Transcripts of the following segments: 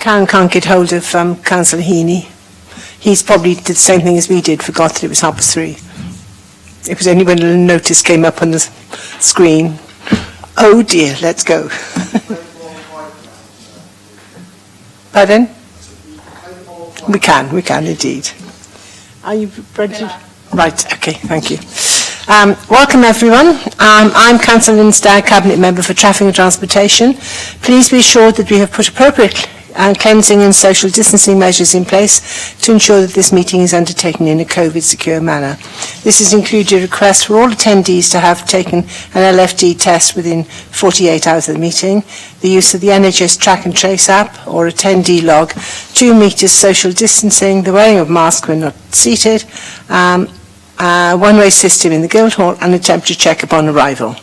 Karen can't get hold of Councillor Heaney. He's probably did the same thing as we did, forgot that it was 3:30. It was only when a notice came up on the screen. Oh dear, let's go. Pardon? We can indeed. Are you ready? Right, okay, thank you. Welcome everyone. I'm Councillor Lynn Stagg, Cabinet Member for Traffic and Transportation. Please be assured that we have put appropriate cleansing and social distancing measures in place to ensure that this meeting is undertaken in a COVID-secure manner. This has included a request for all attendees to have taken an LFD test within 48 hours of the meeting, the use of the NHS Track and Trace app or attendee log, 2 metres social distancing, the wearing of masks when not seated, one-way system in the Guildhall and a temperature check upon arrival.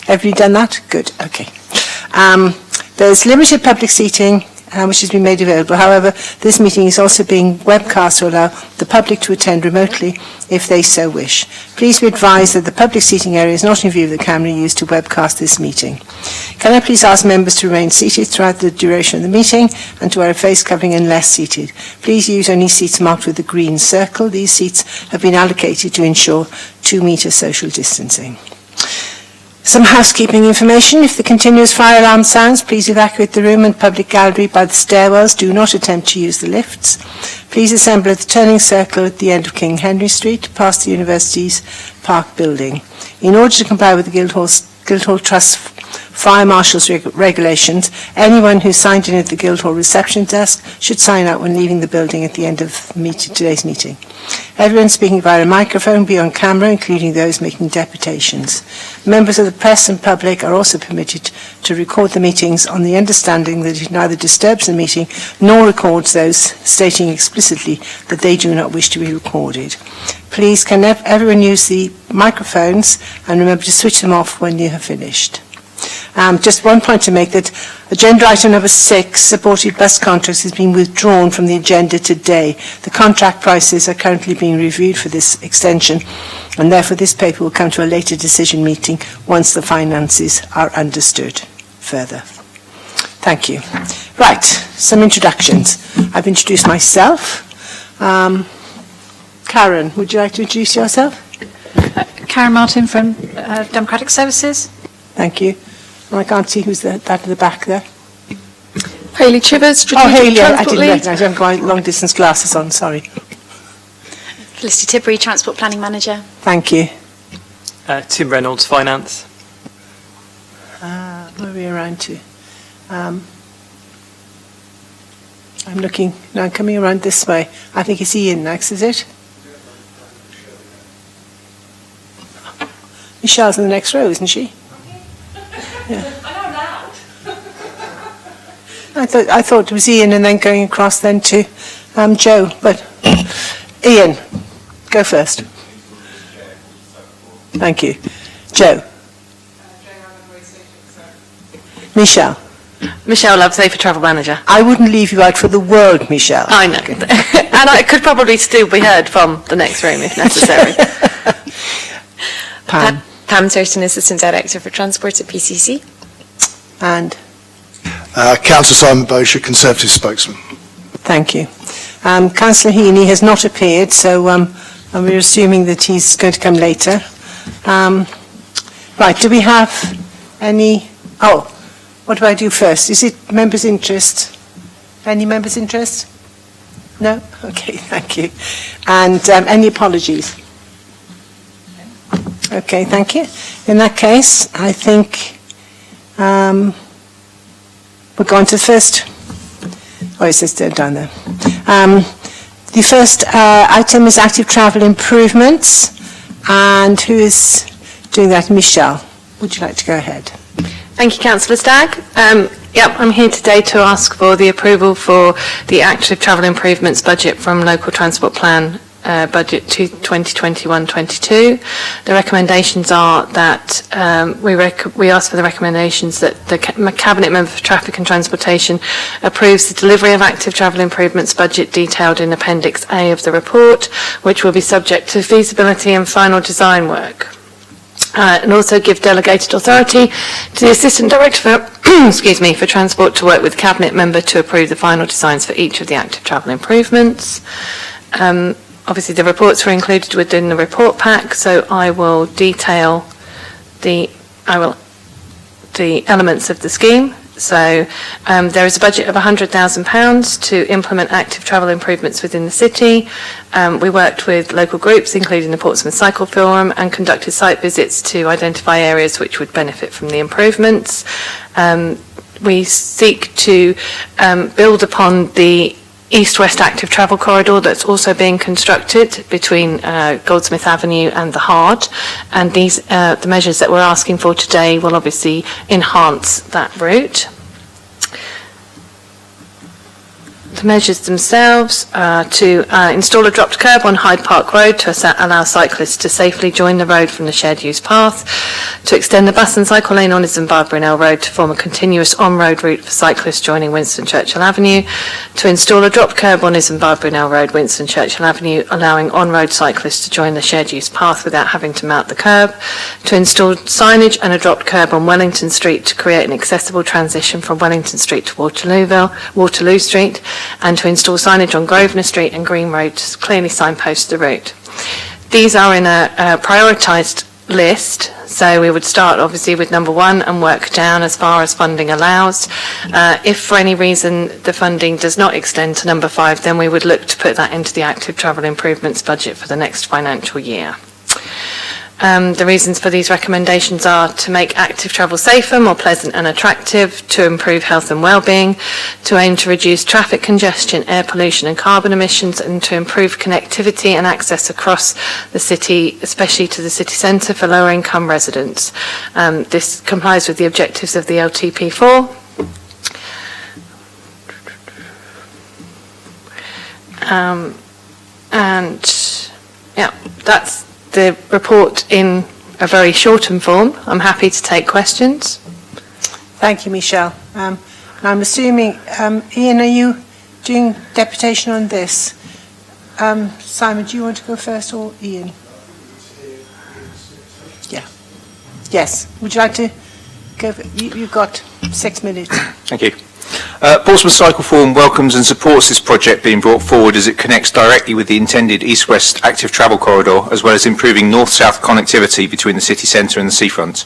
Have you done that? Good, okay. There's limited public seating which has been made available. However, this meeting is also being webcast to allow the public to attend remotely if they so wish. Please be advised that the public seating area is not in view of the camera used to webcast this meeting. Can I please ask members to remain seated throughout the duration of the meeting and to wear a face covering unless seated. Please use only seats marked with the green circle. These seats have been allocated to ensure 2 metre social distancing. Some housekeeping information. If the continuous fire alarm sounds, please evacuate the room and public gallery by the stairwells. Do not attempt to use the lifts. Please assemble at the turning circle at the end of King Henry Street, past the University's Park building. In order to comply with the Guildhall Trust Fire Marshal's regulations, anyone who signed in at the Guildhall reception desk should sign out when leaving the building at the end of today's meeting. Everyone speaking via a microphone be on camera, including those making deputations. Members of the press and public are also permitted to record the meetings on the understanding that it neither disturbs the meeting nor records those stating explicitly that they do not wish to be recorded. Please can everyone use the microphones and remember to switch them off when you have finished. Just one point to make, that agenda item number 6, supported bus contracts, has been withdrawn from the agenda today. The contract prices are currently being reviewed for this extension, and therefore this paper will come to a later decision meeting once the finances are understood further. Thank you. Right, some introductions. I've introduced myself. Karen, would you like to introduce yourself? Karen Martin from Democratic Services. Thank you. And I can't see who's that at the back there. Hayley Chivers, Strategic Transport I didn't Lead. recognise you. I haven't got my long-distance glasses on, sorry. Felicity Tibbury, Transport Planning Manager. Thank you. Tim Reynolds, Finance. Where are we around to? I'm looking, no, I'm coming around this way. I think it's Ian next, is it? Michelle's in the next row, isn't she? Yeah. I thought it was Ian and then going across then to Joe, but Ian, go first. Thank you. Joe. Michelle. Michelle Lovesafe, for Travel Manager. I wouldn't leave you out for the world, Michelle. I know. And I could probably still be heard from the next room if necessary. Pam. Pam Thurston, Assistant Director for Transport at PCC. And? Councillor Simon Bosher, Conservative Spokesman. Thank you. Councillor Heaney has not appeared, so we're assuming that he's going to come later. Right, do we have any... Oh, what do I do first? Is it members' interest? Any members' interest? No? Okay, thank you. And any apologies? Okay, thank you. In that case, I think we're going to the first. Oh, it says down there. The first item is active travel improvements. And who is doing that? Michelle, would you like to go ahead? Thank you, Councillor Stagg. I'm here today to ask for the approval for the active travel improvements budget from Local Transport Plan budget to 2021-22. The recommendations are that we ask for the recommendations that the Cabinet Member for Traffic and Transportation approves the delivery of active travel improvements budget detailed in Appendix A of the report, which will be subject to feasibility and final design work. And also give delegated authority to the Assistant Director for, for Transport to work with the Cabinet member to approve the final designs for each of the active travel improvements. Obviously the reports were included within the report pack, so I will detail the elements of the scheme. So there is a budget of £100,000 to implement active travel improvements within the city. We worked with local groups, including the Portsmouth Cycle Forum, and conducted site visits to identify areas which would benefit from the improvements. We seek to build upon the east-west active travel corridor that's also being constructed between Goldsmith Avenue and the Hard, and these the measures that we're asking for today will obviously enhance that route. The measures themselves are to install a dropped curb on Hyde Park Road to allow cyclists to safely join the road from the shared use path, to extend the bus and cycle lane on Isn't Barbara Road to form a continuous on-road route for cyclists joining Winston Churchill Avenue, to install a dropped curb on Isn't Barbara Road, Winston Churchill Avenue, allowing on-road cyclists to join the shared use path without having to mount the curb, to install signage and a dropped curb on Wellington Street to create an accessible transition from Wellington Street to Waterloo Street, and to install signage on Grosvenor Street and Green Road to clearly signpost the route. These are in a prioritised list, so we would start obviously with number 1 and work down as far as funding allows. If for any reason the funding does not extend to number 5, then we would look to put that into the active travel improvements budget for the next financial year. The reasons for these recommendations are to make active travel safer, more pleasant and attractive, to improve health and well-being, to aim to reduce traffic congestion, air pollution and carbon emissions, and to improve connectivity and access across the city, especially to the city centre for lower income residents. This complies with the objectives of the LTP4. That's the report in a very shortened form. I'm happy to take questions. Thank you, Michelle. And I'm assuming, Ian, are you doing deputation on this? Simon, do you want to go first, or Ian? Yeah. Yes. Would you like to go? You've got 6 minutes. Thank you. Portsmouth Cycle Forum welcomes and supports this project being brought forward as it connects directly with the intended east-west active travel corridor, as well as improving north-south connectivity between the city centre and the seafront.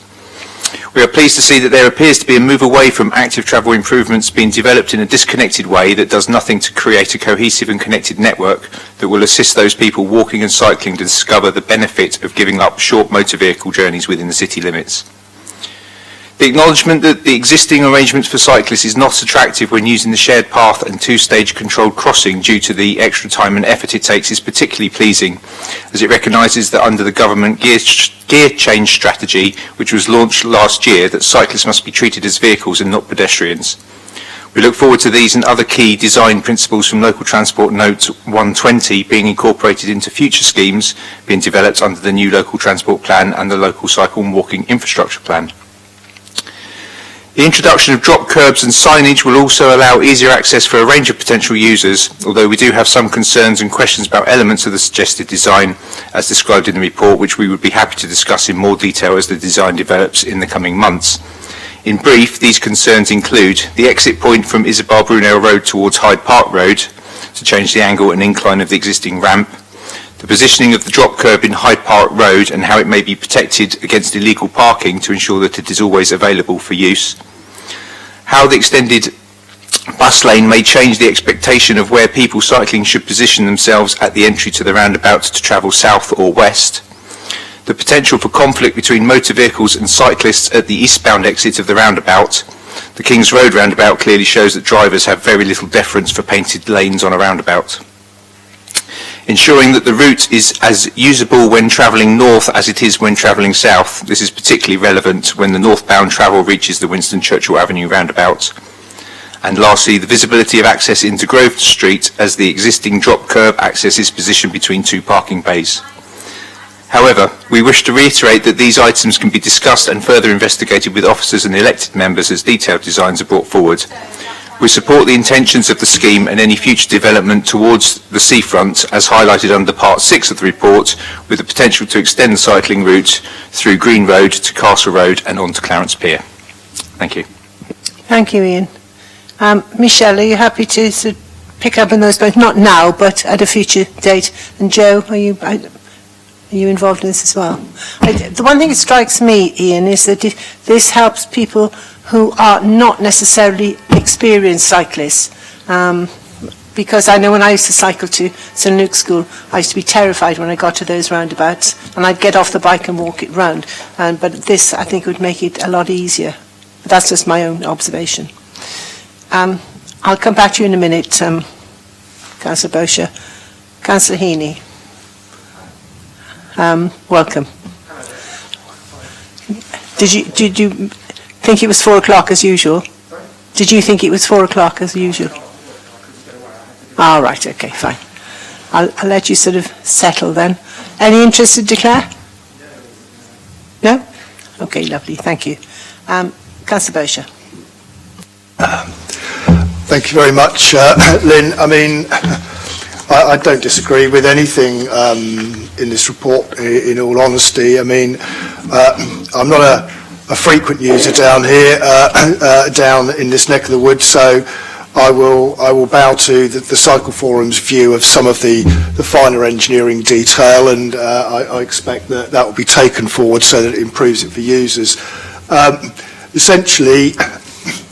We are pleased to see that there appears to be a move away from active travel improvements being developed in a disconnected way that does nothing to create a cohesive and connected network that will assist those people walking and cycling to discover the benefit of giving up short motor vehicle journeys within the city limits. The acknowledgement that the existing arrangements for cyclists is not attractive when using the shared path and 2-stage controlled crossing due to the extra time and effort it takes is particularly pleasing, as it recognises that under the government gear change strategy, which was launched last year, that cyclists must be treated as vehicles and not pedestrians. We look forward to these and other key design principles from Local Transport Note 120 being incorporated into future schemes being developed under the new Local Transport Plan and the Local Cycle and Walking Infrastructure Plan. The introduction of drop curbs and signage will also allow easier access for a range of potential users, although we do have some concerns and questions about elements of the suggested design as described in the report, which we would be happy to discuss in more detail as the design develops in the coming months. In brief, these concerns include the exit point from Isabel Brunel Road towards Hyde Park Road to change the angle and incline of the existing ramp, the positioning of the drop curb in Hyde Park Road and how it may be protected against illegal parking to ensure that it is always available for use, how the extended bus lane may change the expectation of where people cycling should position themselves at the entry to the roundabout to travel south or west, the potential for conflict between motor vehicles and cyclists at the eastbound exit of the roundabout. The King's Road roundabout clearly shows that drivers have very little deference for painted lanes on a roundabout. Ensuring that the route is as usable when travelling north as it is when travelling south. This is particularly relevant when the northbound travel reaches the Winston Churchill Avenue roundabout. And lastly, the visibility of access into Grosvenor Street as the existing drop curb access is positioned between 2 parking bays. However, we wish to reiterate that these items can be discussed and further investigated with officers and elected members as detailed designs are brought forward. We support the intentions of the scheme and any future development towards the seafront as highlighted under Part 6 of the report, with the potential to extend the cycling route through Green Road to Castle Road and on to Clarence Pier. Thank you. Thank you, Ian. Michelle, are you happy to sort of pick up on those points? Not now, but at a future date. And Joe, are you involved in this as well? The one thing that strikes me, Ian, is that this helps people who are not necessarily experienced cyclists. Because I know when I used to cycle to St Luke's School, I used to be terrified when I got to those roundabouts, and I'd get off the bike and walk it round. But this, I think, would make it a lot easier. But that's just my own observation. I'll come back to you in a minute, Councillor Bosher. Councillor Heaney. Welcome. Did you think it was 4 o'clock as usual? Did you think it was 4 o'clock as usual? All right, okay, fine. I'll let you sort of settle then. Any interest to declare? No? Okay, lovely, thank you. Councillor Bosher. Thank you very much, Lynn. I mean, I don't disagree with anything in this report, in all honesty. I mean, I'm not a frequent user down here, down in this neck of the woods, so I will bow to the Cycle Forum's view of some of the finer engineering detail, and I expect that will be taken forward so that it improves it for users. Essentially,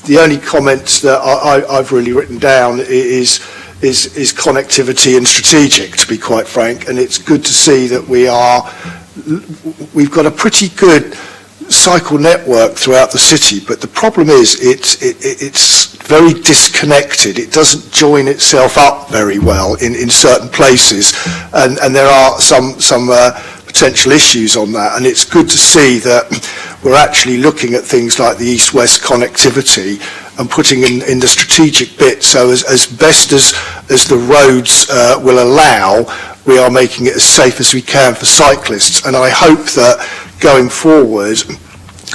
the only comments that I've really written down is connectivity and strategic, to be quite frank, and it's good to see that we've got a pretty good cycle network throughout the city, but the problem is it's very disconnected. It doesn't join itself up very well in certain places, and there are some potential issues on that, and it's good to see that we're actually looking at things like the east-west connectivity and putting in the strategic bit, so as best as the roads will allow, we are making it as safe as we can for cyclists. And I hope that going forward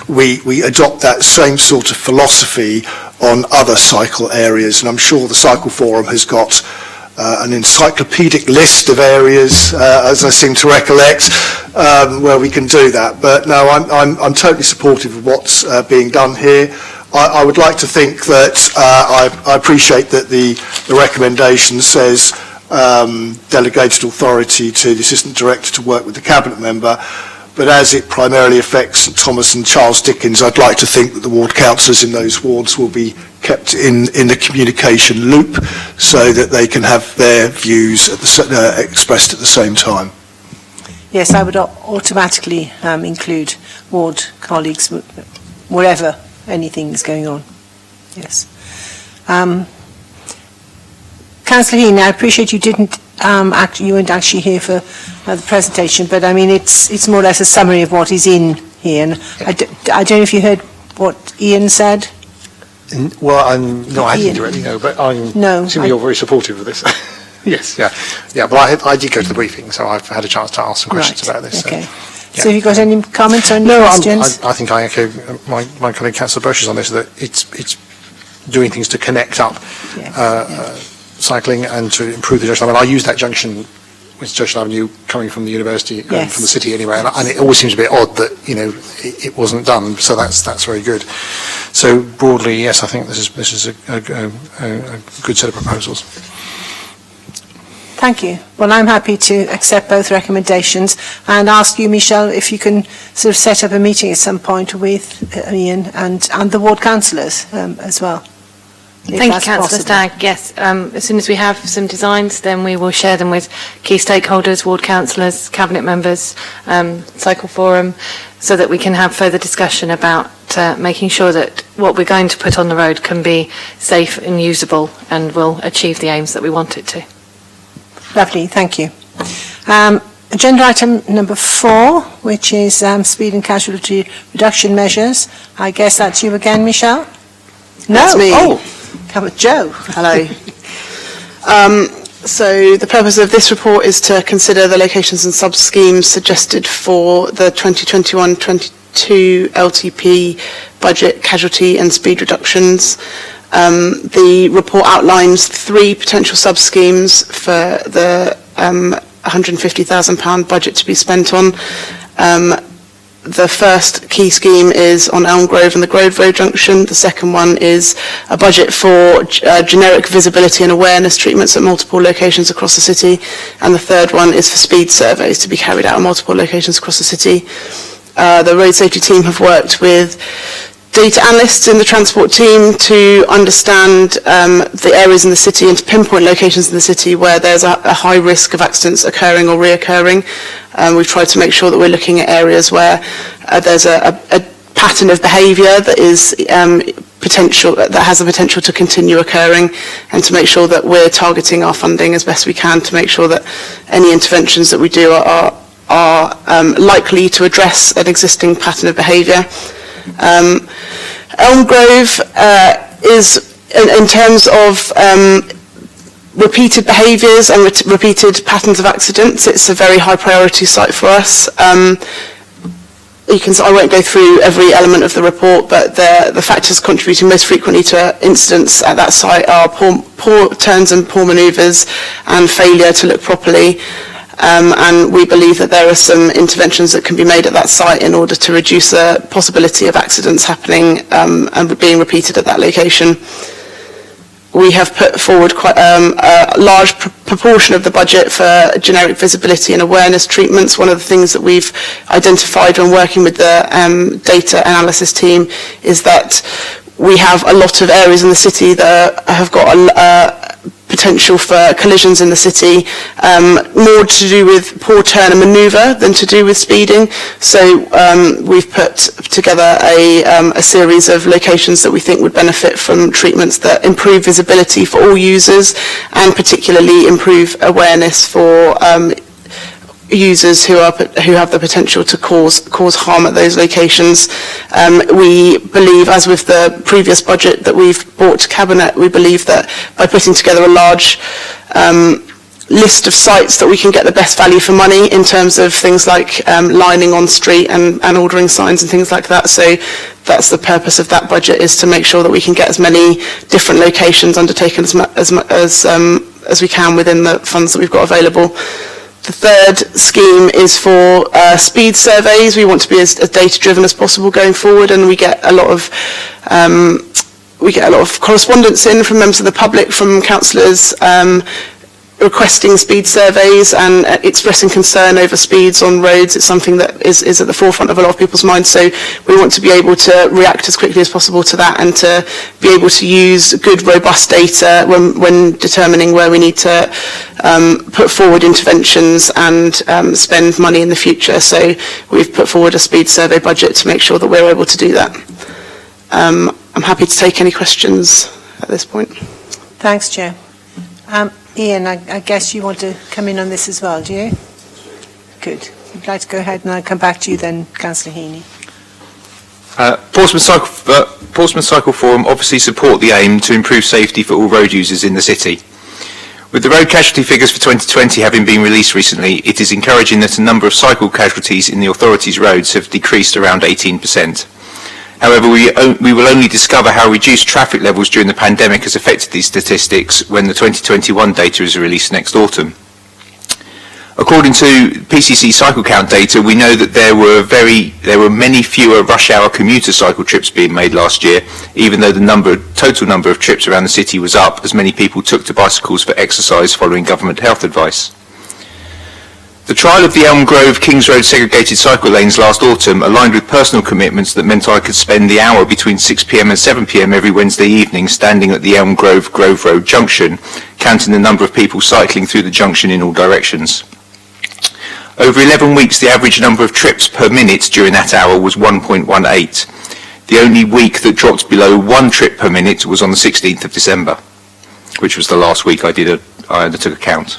we adopt that same sort of philosophy on other cycle areas, and I'm sure the Cycle Forum has got an encyclopedic list of areas, as I seem to recollect, where we can do that. But no, I'm totally supportive of what's being done here. I would like to think that I appreciate that the recommendation says delegated authority to the Assistant Director to work with the Cabinet Member, but as it primarily affects St Thomas and Charles Dickens, I'd like to think that the ward councillors in those wards will be kept in the communication loop so that they can have their views expressed at the same time. Yes, I would automatically include ward colleagues wherever anything is going on. Yes. Councillor Heaney, I appreciate you didn't you weren't actually here for the presentation, but I mean it's more or less a summary of what is in here. And I don't know if you heard what Ian said. Well, I didn't directly know, but I'm assuming you're very supportive of this. Yes, yeah. But I did go to the briefing, so I've had a chance to ask some questions about this. Okay. So have you got any comments or any questions? I think I echo my colleague Councillor Bush's on this, that it's doing things to connect up cycling and to improve the junction. I mean, I use that junction with Junction Avenue coming from the university and from the city anyway, and it always seems a bit odd that it wasn't done. So that's very good. So broadly, yes, I think this is a good set of proposals. Thank you. Well, I'm happy to accept both recommendations and ask you, Michelle, if you can sort of set up a meeting at some point with Ian and the ward councillors as well. Thank you, Councillor Stagg. Yes, as soon as we have some designs, then we will share them with key stakeholders, ward councillors, cabinet members, Cycle Forum, so that we can have further discussion about making sure that what we're going to put on the road can be safe and usable and will achieve the aims that we want it to. Lovely, thank you. Agenda item number 4, which is speed and casualty reduction measures. I guess that's you again, Michelle? No. That's me. Oh, come with Joe. Hello. So the purpose of this report is to consider the locations and sub-schemes suggested for the 2021-22 LTP budget casualty and speed reductions. The report outlines 3 potential sub-schemes for the £150,000 budget to be spent on. The first key scheme is on Elm Grove and the Grove Road junction. The second one is a budget for generic visibility and awareness treatments at multiple locations across the city. And the third one is for speed surveys to be carried out at multiple locations across the city. The road safety team have worked with data analysts in the transport team to understand the areas in the city and to pinpoint locations in the city where there's a high risk of accidents occurring or reoccurring. We've tried to make sure that we're looking at areas where there's a pattern of behaviour that is that has the potential to continue occurring, and to make sure that we're targeting our funding as best we can to make sure that any interventions that we do are likely to address an existing pattern of behaviour. Elm Grove is, in terms of repeated behaviours and repeated patterns of accidents, it's a very high priority site for us. I won't go through every element of the report, but the factors contributing most frequently to incidents at that site are poor turns and poor manoeuvres and failure to look properly. And we believe that there are some interventions that can be made at that site in order to reduce the possibility of accidents happening and being repeated at that location. We have put forward quite a large proportion of the budget for generic visibility and awareness treatments. One of the things that we've identified when working with the data analysis team is that we have a lot of areas in the city that have got potential for collisions in the city, more to do with poor turn and manoeuvre than to do with speeding. So we've put together a series of locations that we think would benefit from treatments that improve visibility for all users and particularly improve awareness for users who have the potential to cause harm at those locations. We believe, as with the previous budget that we've brought to Cabinet, we believe that by putting together a large list of sites that we can get the best value for money in terms of things like lining on street and ordering signs and things like that. So that's the purpose of that budget, is to make sure that we can get as many different locations undertaken as we can within the funds that we've got available. The third scheme is for speed surveys. We want to be as data-driven as possible going forward, and we get a lot of correspondence in from members of the public, from councillors, requesting speed surveys and expressing concern over speeds on roads. It's something that is at the forefront of a lot of people's minds, so we want to be able to react as quickly as possible to that and to be able to use good, robust data when determining where we need to put forward interventions and spend money in the future. So we've put forward a speed survey budget to make sure that we're able to do that. I'm happy to take any questions at this point. Thanks, Chair. Ian, I guess you want to come in on this as well, do you? Good. You'd like to go ahead, and I'll come back to you then, Councillor Heaney. Portsmouth Cycle Forum obviously support the aim to improve safety for all road users in the city. With the road casualty figures for 2020 having been released recently, it is encouraging that a number of cycle casualties in the authorities' roads have decreased around 18%. However, we will only discover how reduced traffic levels during the pandemic has affected these statistics when the 2021 data is released next autumn. According to PCC cycle count data, we know that there were many fewer rush hour commuter cycle trips being made last year, even though the total number of trips around the city was up, as many people took to bicycles for exercise following government health advice. The trial of the Elm Grove Kings Road segregated cycle lanes last autumn aligned with personal commitments that meant I could spend the hour between 6 p.m. and 7 p.m. every Wednesday evening standing at the Elm Grove Road junction, counting the number of people cycling through the junction in all directions. Over 11 weeks, the average number of trips per minute during that hour was 1.18. The only week that dropped below 1 trip per minute was on the 16th of December, which was the last week I undertook a count.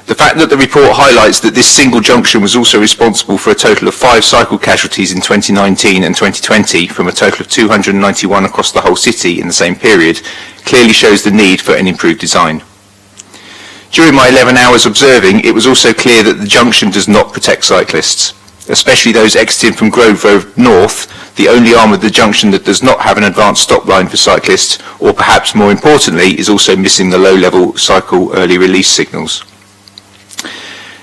The fact that the report highlights that this single junction was also responsible for a total of 5 cycle casualties in 2019 and 2020 from a total of 291 across the whole city in the same period clearly shows the need for an improved design. During my 11 hours observing, it was also clear that the junction does not protect cyclists. especially those exiting from Grove Road North, the only arm of the junction that does not have an advanced stop line for cyclists, or perhaps more importantly, is also missing the low-level cycle early release signals.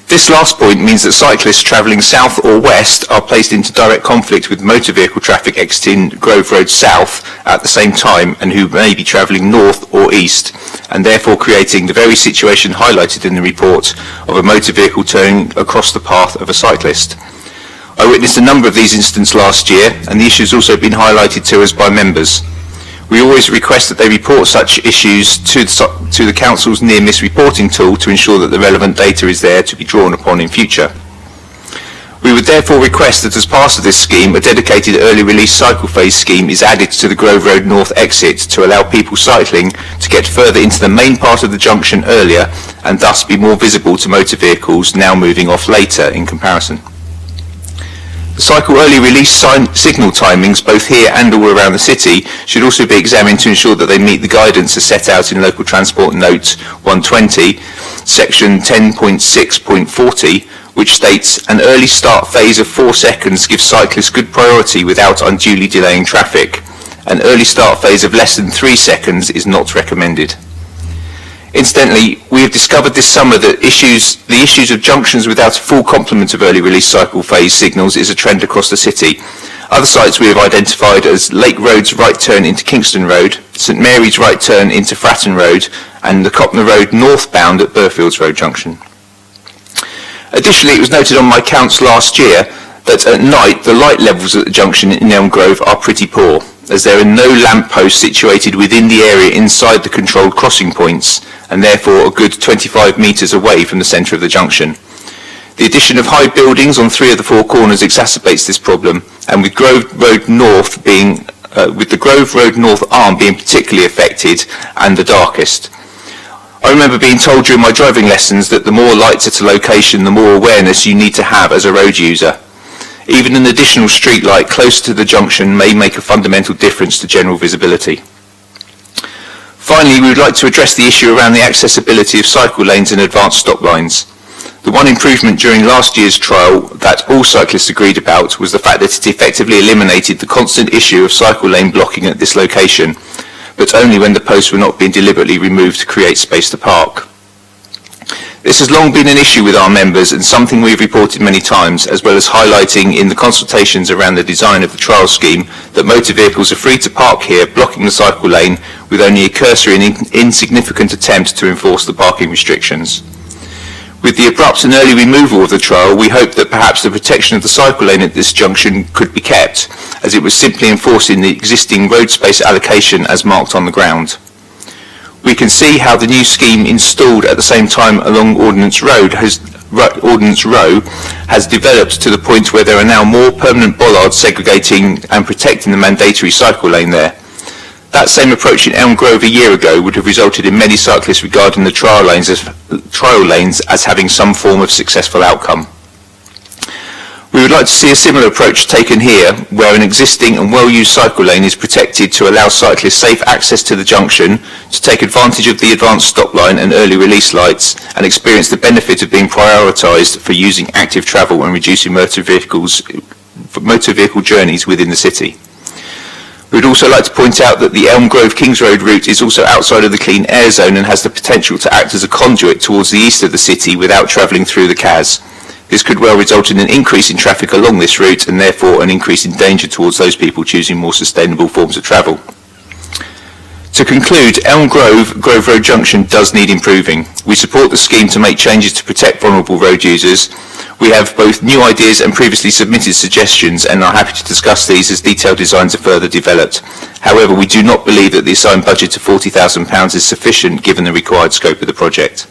This last point means that cyclists travelling south or west are placed into direct conflict with motor vehicle traffic exiting Grove Road South at the same time and who may be travelling north or east, and therefore creating the very situation highlighted in the report of a motor vehicle turning across the path of a cyclist. I witnessed a number of these incidents last year, and the issue has also been highlighted to us by members. We always request that they report such issues to the Council's near-miss reporting tool to ensure that the relevant data is there to be drawn upon in future. We would therefore request that as part of this scheme, a dedicated early release cycle phase scheme is added to the Grove Road North exit to allow people cycling to get further into the main part of the junction earlier and thus be more visible to motor vehicles now moving off later in comparison. The cycle early release signal timings, both here and all around the city, should also be examined to ensure that they meet the guidance as set out in Local Transport Note 120, Section 10.6.40, which states, an early start phase of 4 seconds gives cyclists good priority without unduly delaying traffic. An early start phase of less than 3 seconds is not recommended. Incidentally, we have discovered this summer that the issues of junctions without a full complement of early release cycle phase signals is a trend across the city. Other sites we have identified as Lake Road's right turn into Kingston Road, St Mary's right turn into Fratton Road, and the Copner Road northbound at Burfields Road Junction. Additionally, it was noted on my counts last year that at night the light levels at the junction in Elm Grove are pretty poor, as there are no lamp posts situated within the area inside the controlled crossing points, and therefore a good 25 metres away from the centre of the junction. The addition of high buildings on 3 of the 4 corners exacerbates this problem, and with Grove Road North with the Grove Road North arm being particularly affected and the darkest. I remember being told during my driving lessons that the more lights at a location, the more awareness you need to have as a road user. Even an additional street light closer to the junction may make a fundamental difference to general visibility. Finally, we would like to address the issue around the accessibility of cycle lanes and advanced stop lines. The one improvement during last year's trial that all cyclists agreed about was the fact that it effectively eliminated the constant issue of cycle lane blocking at this location, but only when the posts were not being deliberately removed to create space to park. This has long been an issue with our members and something we've reported many times, as well as highlighting in the consultations around the design of the trial scheme that motor vehicles are free to park here, blocking the cycle lane with only a cursory and insignificant attempt to enforce the parking restrictions. With the abrupt and early removal of the trial, we hope that perhaps the protection of the cycle lane at this junction could be kept, as it was simply enforcing the existing road space allocation as marked on the ground. We can see how the new scheme installed at the same time along Ordnance Row has developed to the point where there are now more permanent bollards segregating and protecting the mandatory cycle lane there. That same approach in Elm Grove a year ago would have resulted in many cyclists regarding the trial lanes as having some form of successful outcome. We would like to see a similar approach taken here, where an existing and well-used cycle lane is protected to allow cyclists safe access to the junction, to take advantage of the advanced stop line and early release lights, and experience the benefit of being prioritised for using active travel and reducing motor vehicle journeys within the city. We would also like to point out that the Elm Grove Kings Road route is also outside of the clean air zone and has the potential to act as a conduit towards the east of the city without travelling through the CAS. This could well result in an increase in traffic along this route and therefore an increase in danger towards those people choosing more sustainable forms of travel. To conclude, Elm Grove, Grove Road Junction does need improving. We support the scheme to make changes to protect vulnerable road users. We have both new ideas and previously submitted suggestions and are happy to discuss these as detailed designs are further developed. However, we do not believe that the assigned budget of £40,000 is sufficient given the required scope of the project.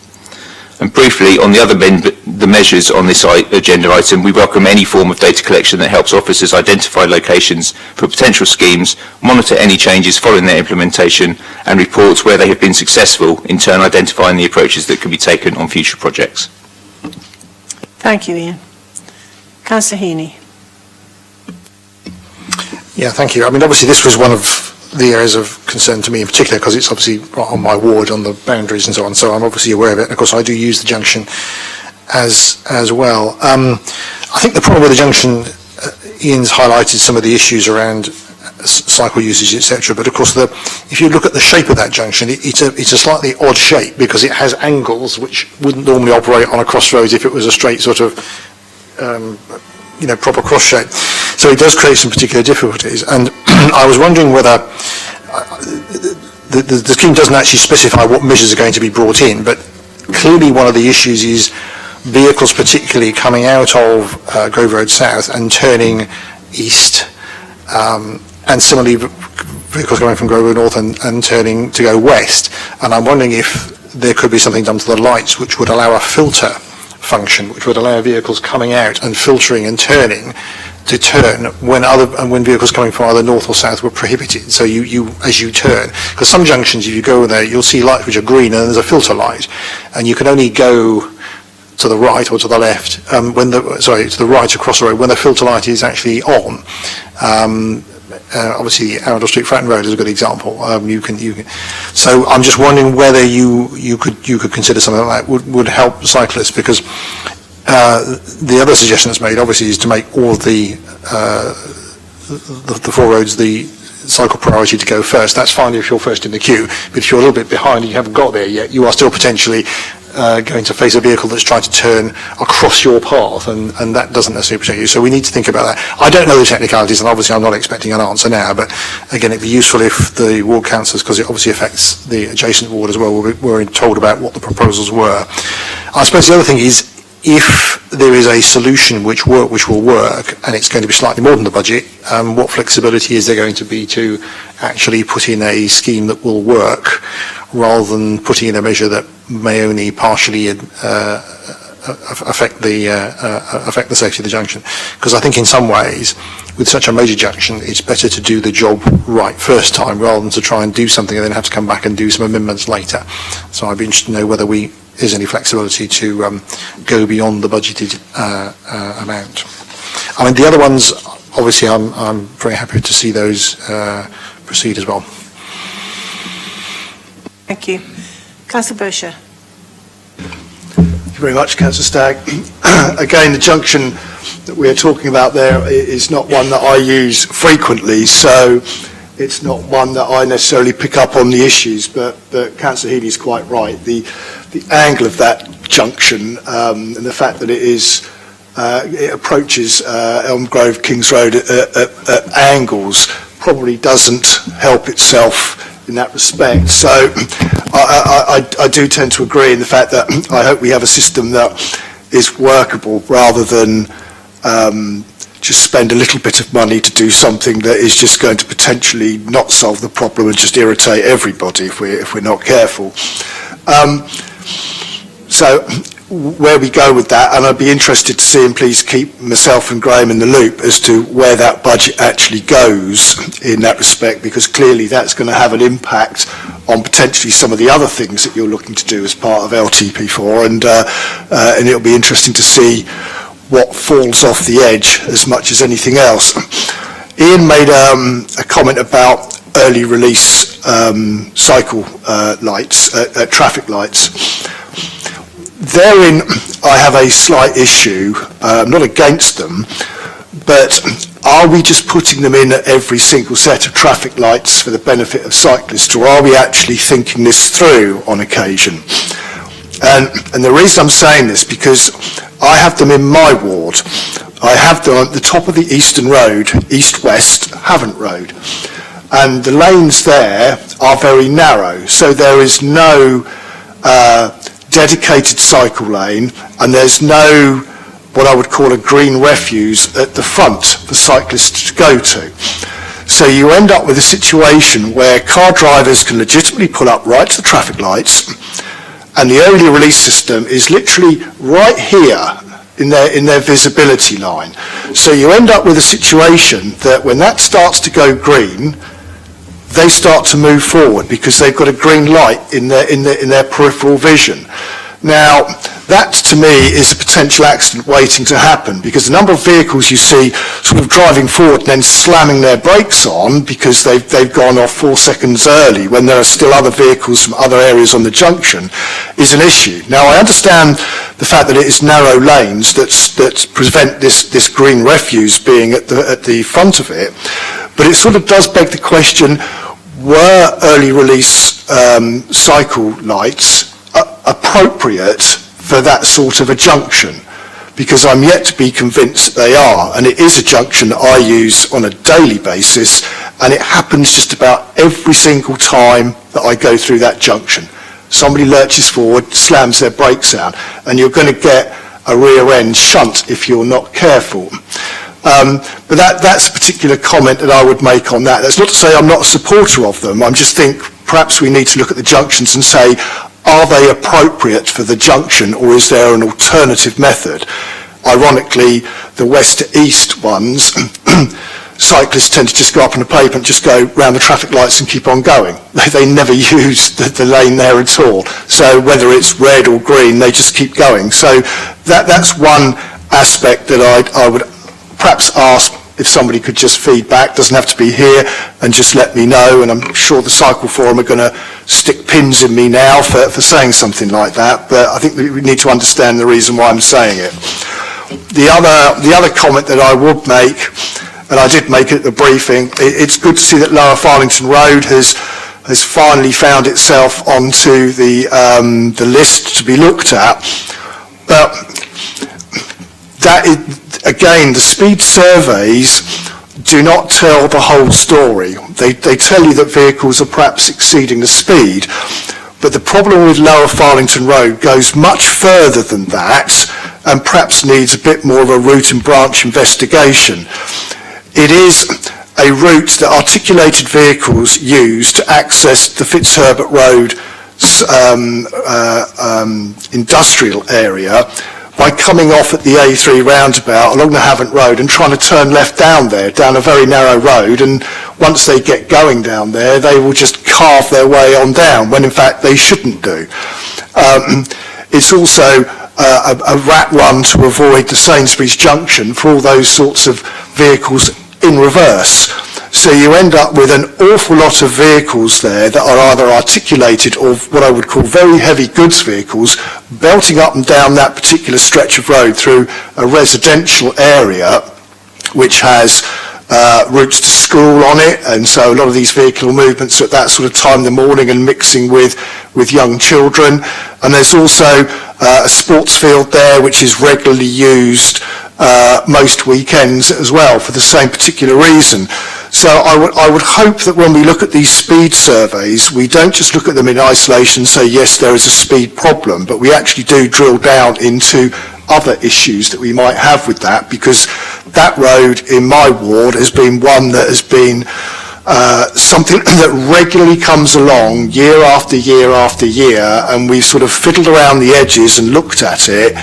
And briefly, on the measures on this agenda item, we welcome any form of data collection that helps officers identify locations for potential schemes, monitor any changes following their implementation, and report where they have been successful, in turn identifying the approaches that can be taken on future projects. Thank you, Ian. Councillor Heaney. Yeah, thank you. I mean, obviously this was one of the areas of concern to me in particular because it's obviously right on my ward, on the boundaries and so on, so I'm obviously aware of it. And of course I do use the junction as well. I think the problem with the junction, Ian's highlighted some of the issues around cycle usage, etc. But of course, if you look at the shape of that junction, it's a slightly odd shape because it has angles which wouldn't normally operate on a crossroads if it was a straight sort of, proper cross shape. So it does create some particular difficulties. And I was wondering whether the scheme doesn't actually specify what measures are going to be brought in, but clearly one of the issues is vehicles particularly coming out of Grove Road South and turning east, and similarly vehicles going from Grove Road North and turning to go west. And I'm wondering if there could be something done to the lights which would allow a filter function, which would allow vehicles coming out and filtering and turning to turn when vehicles coming from either north or south were prohibited. So you as you turn, because some junctions, if you go there, you'll see lights which are green and there's a filter light, and you can only go to the right or to the left to the right across the road when the filter light is actually on. Obviously, Arundel Street, Fratton Road is a good example. You can. So I'm just wondering whether you could consider something like that would help cyclists, because the other suggestion that's made, obviously, is to make all the four roads the cycle priority to go first. That's fine if you're first in the queue, but if you're a little bit behind and you haven't got there yet, you are still potentially going to face a vehicle that's trying to turn across your path, and that doesn't necessarily protect you. So we need to think about that. I don't know the technicalities, and obviously I'm not expecting an answer now, but again, it'd be useful if the ward councillors, because it obviously affects the adjacent ward as well, were told about what the proposals were. I suppose the other thing is, if there is a solution which will work, and it's going to be slightly more than the budget, what flexibility is there going to be to actually put in a scheme that will work, rather than putting in a measure that may only partially affect the safety of the junction? Because I think in some ways, with such a major junction, it's better to do the job right first time rather than to try and do something and then have to come back and do some amendments later. So I'd be interested to know whether there's any flexibility to go beyond the budgeted amount. I mean, the other ones, obviously, I'm very happy to see those proceed as well. Thank you. Councillor Bosher. Thank you very much, Councillor Stagg. Again, the junction that we're talking about there is not one that I use frequently, so it's not one that I necessarily pick up on the issues, but Councillor Healy's quite right. The angle of that junction and the fact that it approaches Elm Grove, Kings Road at angles probably doesn't help itself in that respect. So I do tend to agree in the fact that I hope we have a system that is workable rather than just spend a little bit of money to do something that is just going to potentially not solve the problem and just irritate everybody if we're not careful. So where we go with that, and I'd be interested to see, and please keep myself and Graham in the loop as to where that budget actually goes in that respect, because clearly that's going to have an impact on potentially some of the other things that you're looking to do as part of LTP4, and it'll be interesting to see what falls off the edge as much as anything else. Ian made a comment about early release cycle lights, traffic lights. Therein, I have a slight issue. I'm not against them, but are we just putting them in at every single set of traffic lights for the benefit of cyclists, or are we actually thinking this through on occasion? And the reason I'm saying this, because I have them in my ward. I have them at the top of the Eastern Road, east-west, Havant Road. And the lanes there are very narrow, so there is no dedicated cycle lane, and there's no what I would call a green refuse at the front for cyclists to go to. So you end up with a situation where car drivers can legitimately pull up right to the traffic lights, and the early release system is literally right here in their visibility line. So you end up with a situation that when that starts to go green, they start to move forward because they've got a green light in their peripheral vision. Now, that to me is a potential accident waiting to happen, because the number of vehicles you see sort of driving forward and then slamming their brakes on because they've gone off 4 seconds early when there are still other vehicles from other areas on the junction is an issue. Now, I understand the fact that it is narrow lanes that prevent this green refuse being at the front of it, but it sort of does beg the question, were early release cycle lights appropriate for that sort of a junction? Because I'm yet to be convinced that they are, and it is a junction that I use on a daily basis, and it happens just about every single time that I go through that junction. Somebody lurches forward, slams their brakes out, and you're going to get a rear end shunt if you're not careful. But that's a particular comment that I would make on that. That's not to say I'm not a supporter of them. I just think perhaps we need to look at the junctions and say, are they appropriate for the junction, or is there an alternative method? Ironically, the west to east ones, cyclists tend to just go up on the pavement, just go round the traffic lights and keep on going. They never use the lane there at all. So whether it's red or green, they just keep going. So that's one aspect that I would perhaps ask if somebody could just feed back, doesn't have to be here, and just let me know, and I'm sure the Cycle Forum are going to stick pins in me now for saying something like that, but I think we need to understand the reason why I'm saying it. The other comment that I would make, and I did make it at the briefing, it's good to see that Lower Farlington Road has finally found itself onto the list to be looked at, but that is, again, the speed surveys do not tell the whole story. They tell you that vehicles are perhaps exceeding the speed, but the problem with Lower Farlington Road goes much further than that and perhaps needs a bit more of a root and branch investigation. It is a route that articulated vehicles use to access the Fitzherbert Road industrial area by coming off at the A3 roundabout along the Havant Road and trying to turn left down there, down a very narrow road, and once they get going down there, they will just carve their way on down, when in fact they shouldn't do. It's also a rat run to avoid the Sainsbury's junction for all those sorts of vehicles in reverse. So you end up with an awful lot of vehicles there that are either articulated or what I would call very heavy goods vehicles belting up and down that particular stretch of road through a residential area which has routes to school on it, and so a lot of these vehicle movements are at that sort of time in the morning and mixing with young children. And there's also a sports field there which is regularly used most weekends as well for the same particular reason. So I would hope that when we look at these speed surveys, we don't just look at them in isolation and say, yes, there is a speed problem, but we actually do drill down into other issues that we might have with that, because that road in my ward has been one that has been something that regularly comes along year after year after year, and we've sort of fiddled around the edges and looked at it,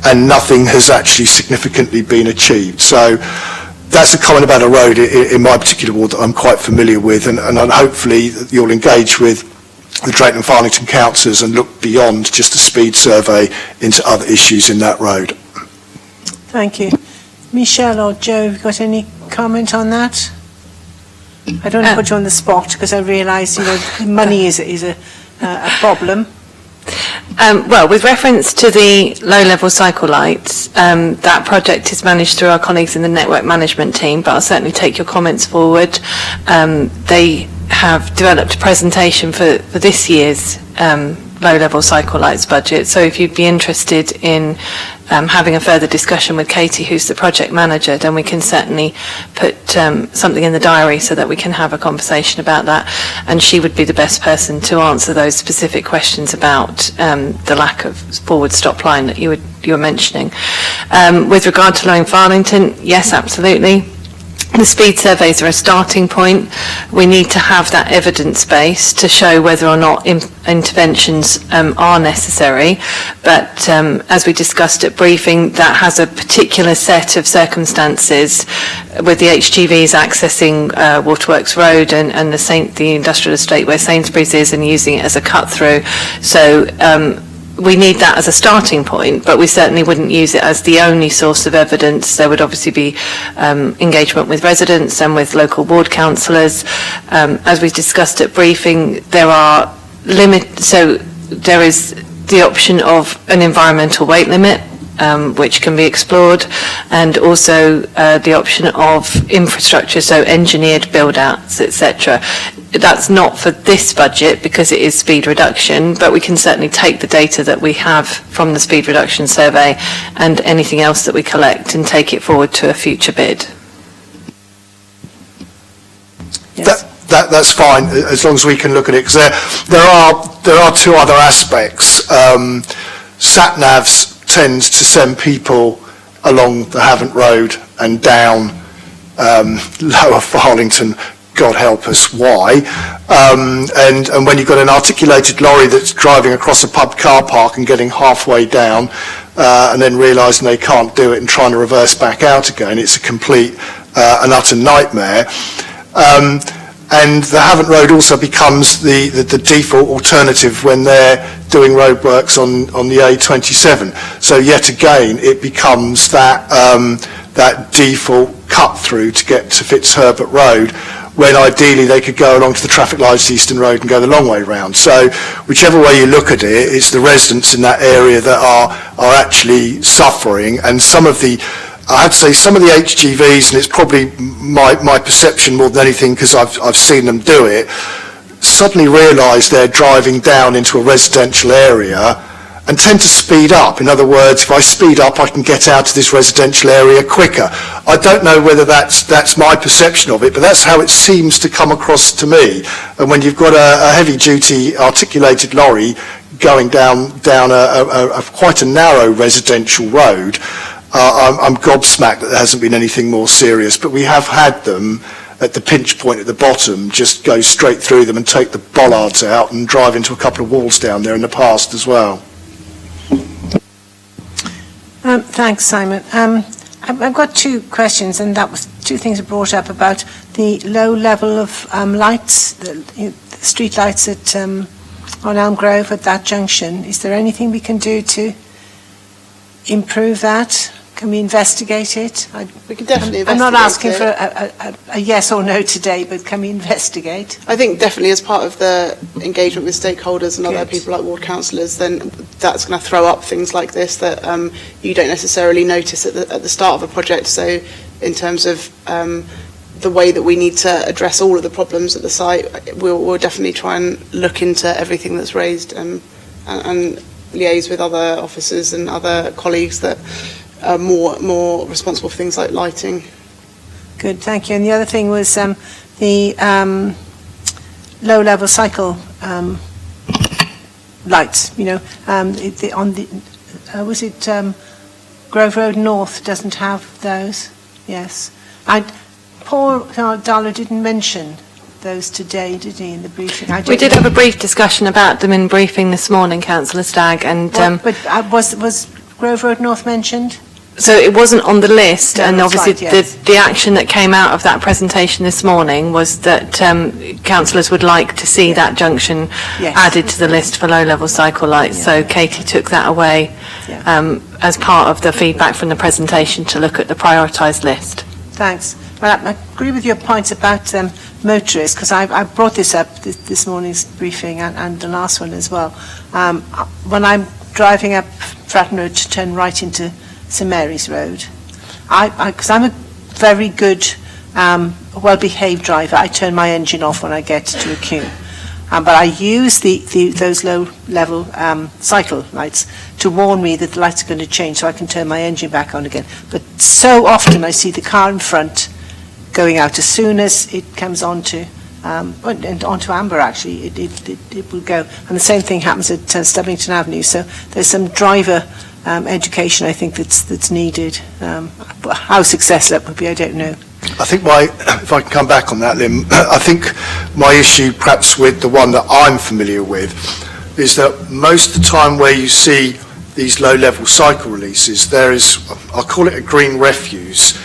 and nothing has actually significantly been achieved. So that's a comment about a road in my particular ward that I'm quite familiar with, and hopefully you'll engage with the Drayton and Farlington councillors and look beyond just a speed survey into other issues in that road. Thank you. Michelle or Joe, have you got any comment on that? I don't want to put you on the spot because I realise, money is a problem. Well, with reference to the low-level cycle lights, that project is managed through our colleagues in the network management team, but I'll certainly take your comments forward. They have developed a presentation for this year's low-level cycle lights budget, so if you'd be interested in having a further discussion with Katie, who's the project manager, then we can certainly put something in the diary so that we can have a conversation about that, and she would be the best person to answer those specific questions about the lack of forward stop line that you were mentioning. With regard to Low Farlington, yes, absolutely. The speed surveys are a starting point. We need to have that evidence base to show whether or not interventions are necessary. But as we discussed at briefing, that has a particular set of circumstances with the HGVs accessing Waterworks Road and the industrial estate where Sainsbury's is and using it as a cut through. So we need that as a starting point, but we certainly wouldn't use it as the only source of evidence. There would obviously be engagement with residents and with local ward councillors. As we discussed at briefing, there is the option of an environmental weight limit, which can be explored, and also the option of infrastructure, so engineered build-outs, etc. That's not for this budget because it is speed reduction, but we can certainly take the data that we have from the speed reduction survey and anything else that we collect and take it forward to a future bid. Yes. That's fine, as long as we can look at it, because there are two other aspects. Sat-navs tends to send people along the Havant Road and down Lower Farlington, God help us, why? And when you've got an articulated lorry that's driving across a pub car park and getting halfway down and then realising they can't do it and trying to reverse back out again, it's a complete and utter nightmare. And the Havant Road also becomes the default alternative when they're doing roadworks on the A27. So yet again, it becomes that default cut through to get to Fitzherbert Road, when ideally they could go along to the traffic lights Eastern Road and go the long way round. So whichever way you look at it, it's the residents in that area that are actually suffering, and some of the HGVs, and it's probably my perception more than anything because I've seen them do it, suddenly realise they're driving down into a residential area and tend to speed up. In other words, if I speed up, I can get out of this residential area quicker. I don't know whether that's my perception of it, but that's how it seems to come across to me. And when you've got a heavy-duty articulated lorry going down a quite a narrow residential road, I'm gobsmacked that there hasn't been anything more serious, but we have had them at the pinch point at the bottom just go straight through them and take the bollards out and drive into a couple of walls down there in the past as well. Thanks, Simon. I've got two questions, and that was two things that brought up about the low level of lights, the street lights at on Elm Grove at that junction. Is there anything we can do to improve that? Can we investigate it? We can definitely investigate I'm not asking it. for a yes or no today, but can we investigate? I think definitely as part of the engagement with stakeholders and other Good. people like ward councillors, then that's going to throw up things like this that you don't necessarily notice at the start of a project. So in terms of the way that we need to address all of the problems at the site, we'll definitely try and look into everything that's raised and liaise with other officers and other colleagues that are more responsible for things like lighting. Good, thank you. And the other thing was the low-level cycle lights. You know, was it Grove Road North doesn't have those? Yes. Paul Darlow didn't mention those today, did he, in the briefing? We did have a brief discussion about them in briefing this morning, Councillor Stagg, and was Grove Road North mentioned? so it wasn't on the list, No, and that's obviously right, yes. the action that came out of that presentation this morning was that councillors would like to see that junction Yes. added to the list for low-level cycle lights. Yeah. So Katie took that away as part of the feedback from the presentation to look at the prioritised list. Thanks. Well, I agree with your points about motorists, because I brought this up this morning's briefing and the last one as well. When I'm driving up Fratton Road to turn right into St Mary's Road, because I'm a very good, well-behaved driver, I turn my engine off when I get to a queue. But I use those low-level cycle lights to warn me that the lights are going to change so I can turn my engine back on again. But so often I see the car in front going out as soon as it comes onto Amber, actually, it will go. And the same thing happens at Stubbington Avenue. So there's some driver education, I think, that's needed. How successful that would be, I don't know. I think if I can come back on that, Lynn, I think my issue perhaps with the one that I'm familiar with is that most of the time where you see these low-level cycle releases, there is, I'll call it a green refuse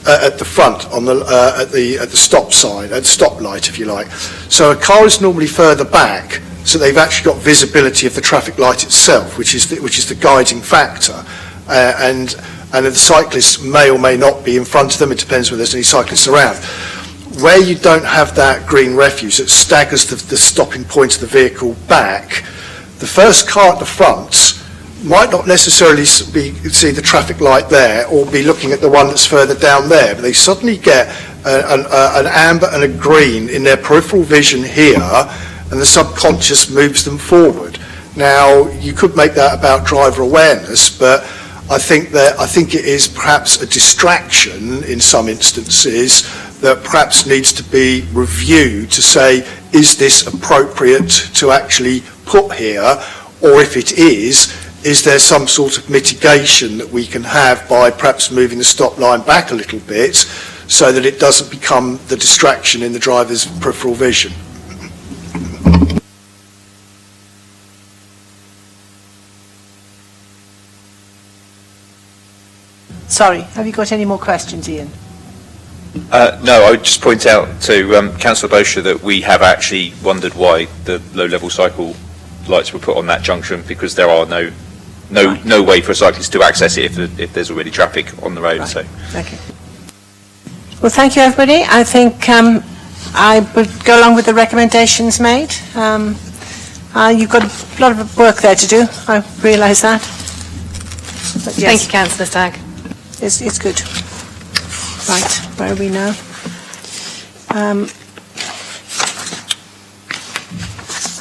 at the front on at the stop sign, at the stop light, if you like. So a car is normally further back, so they've actually got visibility of the traffic light itself, which is the guiding factor, and the cyclists may or may not be in front of them. It depends whether there's any cyclists around. Where you don't have that green refuse, it staggers the stopping point of the vehicle back. The first car at the front might not necessarily see the traffic light there or be looking at the one that's further down there, but they suddenly get an amber and a green in their peripheral vision here, and the subconscious moves them forward. Now, you could make that about driver awareness, but I think it is perhaps a distraction in some instances that perhaps needs to be reviewed to say, is this appropriate to actually put here, or if it is there some sort of mitigation that we can have by perhaps moving the stop line back a little bit so that it doesn't become the distraction in the driver's peripheral vision? Sorry, have you got any more questions, Ian? No, I would just point out to Councillor Bosher that we have actually wondered why the low-level cycle lights were put on that junction, because there are no way for a cyclist to access it if there's already traffic on the road. Right. So. Okay. Well, thank you, everybody. I think I would go along with the recommendations made. You've got a lot of work there to do. I realise that. But yes, Thank you, Councillor Stagg. It's good. Right, where are we now?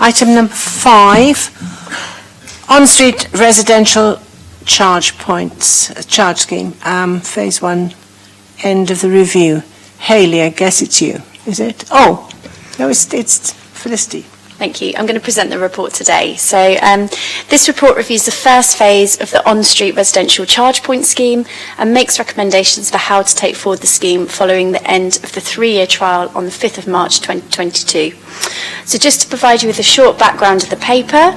Item number 5, on-street residential charge points, charge scheme, phase 1, end of the review. Hayley, I guess it's you, is it? Oh, no, it's Felicity. Thank you. I'm going to present the report today. So this report reviews the first phase of the on-street residential charge point scheme and makes recommendations for how to take forward the scheme following the end of the 3-year trial on the 5th of March 2022. So just to provide you with a short background of the paper,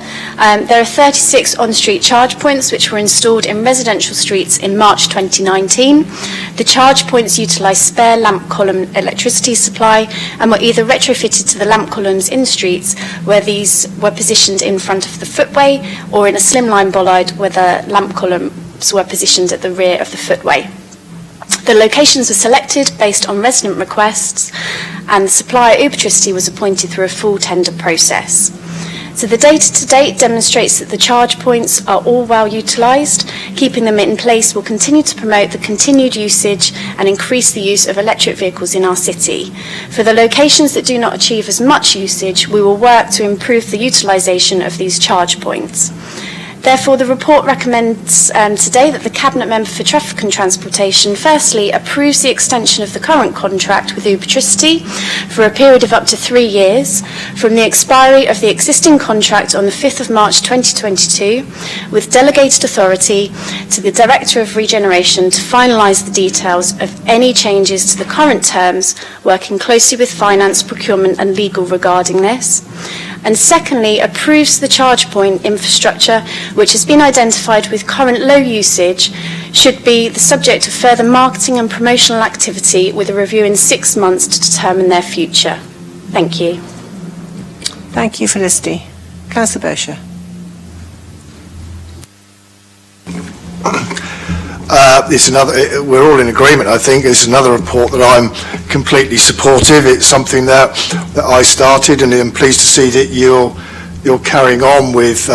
there are 36 on-street charge points which were installed in residential streets in March 2019. The charge points utilise spare lamp column electricity supply and were either retrofitted to the lamp columns in streets where these were positioned in front of the footway, or in a slimline bollard where the lamp columns were positioned at the rear of the footway. The locations were selected based on resident requests, and the supplier Ubitricity was appointed through a full tender process. So the data to date demonstrates that the charge points are all well utilised. Keeping them in place will continue to promote the continued usage and increase the use of electric vehicles in our city. For the locations that do not achieve as much usage, we will work to improve the utilisation of these charge points. Therefore, the report recommends today that the Cabinet Member for Traffic and Transportation firstly approves the extension of the current contract with Ubitricity for a period of up to 3 years from the expiry of the existing contract on the 5th of March 2022, with delegated authority to the Director of Regeneration to finalise the details of any changes to the current terms, working closely with finance, procurement and legal regarding this. And secondly, approves the charge point infrastructure which has been identified with current low usage should be the subject of further marketing and promotional activity with a review in 6 months to determine their future. Thank you. Thank you, Felicity. Councillor Bosher. We're all in agreement, I think. It's another report that I'm completely supportive. It's something that I started, and I'm pleased to see that you're carrying on with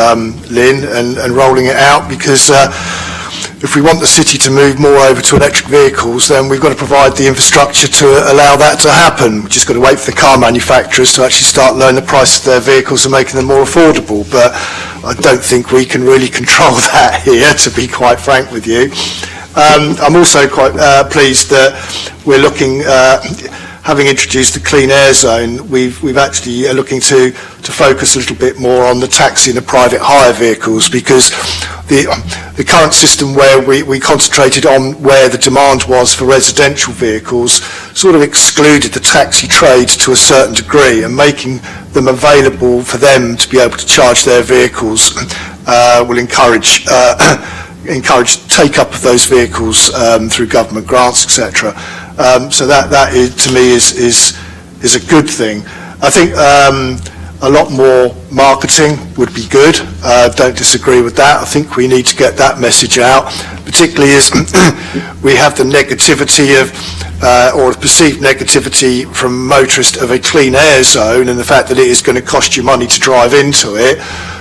Lynn and rolling it out, because if we want the city to move more over to electric vehicles, then we've got to provide the infrastructure to allow that to happen. We've just got to wait for the car manufacturers to actually start lowering the price of their vehicles and making them more affordable. But I don't think we can really control that here, to be quite frank with you. I'm also quite pleased that we're looking, having introduced the clean air zone, we've actually looking to focus a little bit more on the taxi and the private hire vehicles, because the current system where we concentrated on where the demand was for residential vehicles sort of excluded the taxi trade to a certain degree, and making them available for them to be able to charge their vehicles will encourage take-up of those vehicles through government grants, etc. So that is, to me, is a good thing. I think A lot more marketing would be good. Don't disagree with that. I think we need to get that message out, particularly as we have the negativity of, or perceived negativity from motorists of a clean air zone and the fact that it is going to cost you money to drive into it.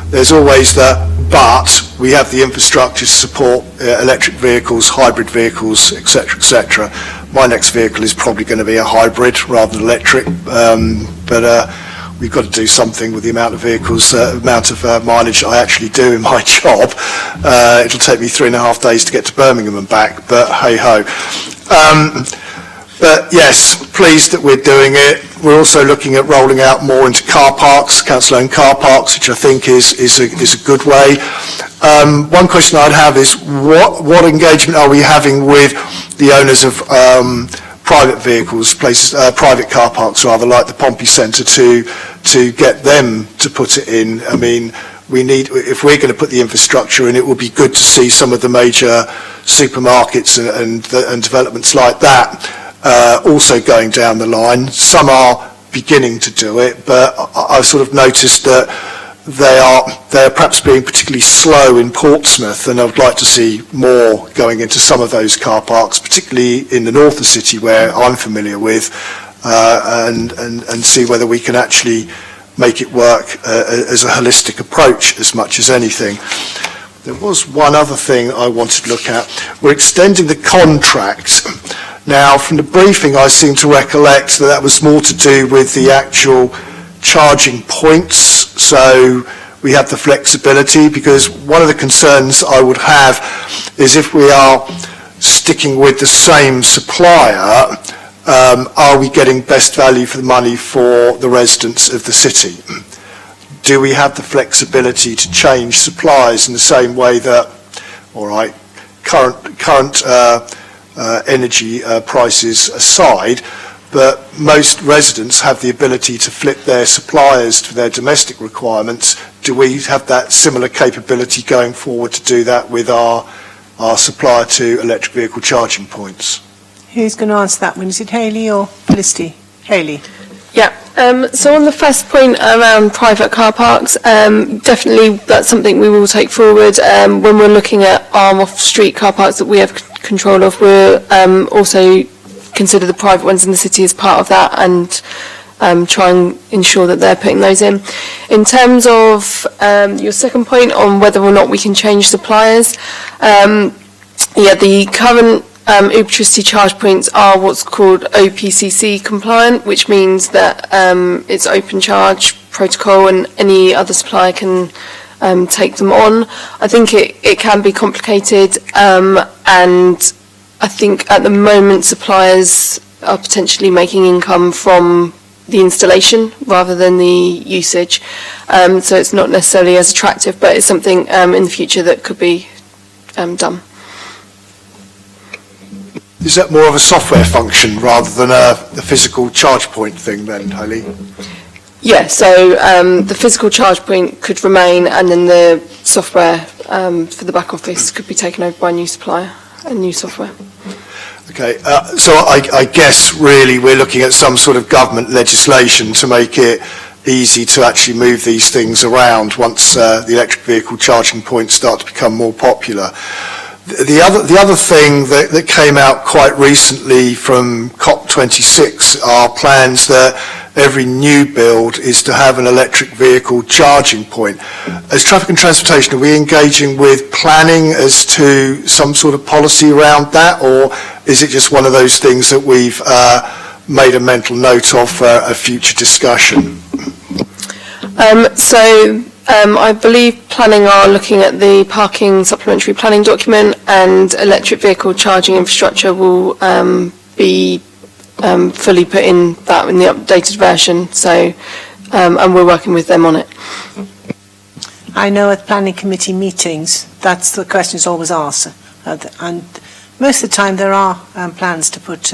There's always the but. We have the infrastructure to support electric vehicles, hybrid vehicles, etc., etc. My next vehicle is probably going to be a hybrid rather than electric, but we've got to do something with the amount of vehicles, amount of mileage I actually do in my job. It'll take me 3.5 days to get to Birmingham and back, but hey-ho. But yes, pleased that we're doing it. We're also looking at rolling out more into car parks, council-owned car parks, which I think is a good way. One question I'd have is what engagement are we having with the owners of private vehicles, private car parks rather, like the Pompey Centre, to get them to put it in? I mean, we need, if we're going to put the infrastructure in, it would be good to see some of the major supermarkets and developments like that also going down the line. Some are beginning to do it, but I've sort of noticed that they're perhaps being particularly slow in Portsmouth, and I would like to see more going into some of those car parks, particularly in the north of the city where I'm familiar with, and see whether we can actually make it work as a holistic approach as much as anything. There was one other thing I wanted to look at. We're extending the contract. Now, from the briefing, I seem to recollect that was more to do with the actual charging points, so we have the flexibility, because one of the concerns I would have is if we are sticking with the same supplier, are we getting best value for the money for the residents of the city? Do we have the flexibility to change suppliers in the same way that, all right, current energy prices aside, but most residents have the ability to flip their suppliers to their domestic requirements. Do we have that similar capability going forward to do that with our supplier to electric vehicle charging points? Who's going to answer that one? Is it Hayley or Felicity? Hayley. Yeah, so on the first point around private car parks, definitely that's something we will take forward. When we're looking at our off-street car parks that we have control of, we'll also consider the private ones in the city as part of that, and try and ensure that they're putting those in. In terms of your second point on whether or not we can change suppliers, the current electricity charge points are what's called OPCC compliant, which means that it's open charge protocol and any other supplier can take them on. I think it can be complicated, and I think at the moment suppliers are potentially making income from the installation rather than the usage, so it's not necessarily as attractive, but it's something in the future that could be done. Is that more of a software function rather than a physical charge point thing then, Hayley? Yeah, so the physical charge point could remain, and then the software for the back office could be taken over by a new supplier and new software. Okay, so I guess really we're looking at some sort of government legislation to make it easy to actually move these things around once the electric vehicle charging points start to become more popular. The other thing that came out quite recently from COP26 are plans that every new build is to have an electric vehicle charging point. As Traffic and Transportation, are we engaging with planning as to some sort of policy around that, or is it just one of those things that we've made a mental note of for a future discussion? I believe planning are looking at the parking supplementary planning document, and electric vehicle charging infrastructure will be fully put in that in the updated version. So, and we're working with them on it. I know at planning committee meetings, that's the question is always asked, and most of the time there are plans to put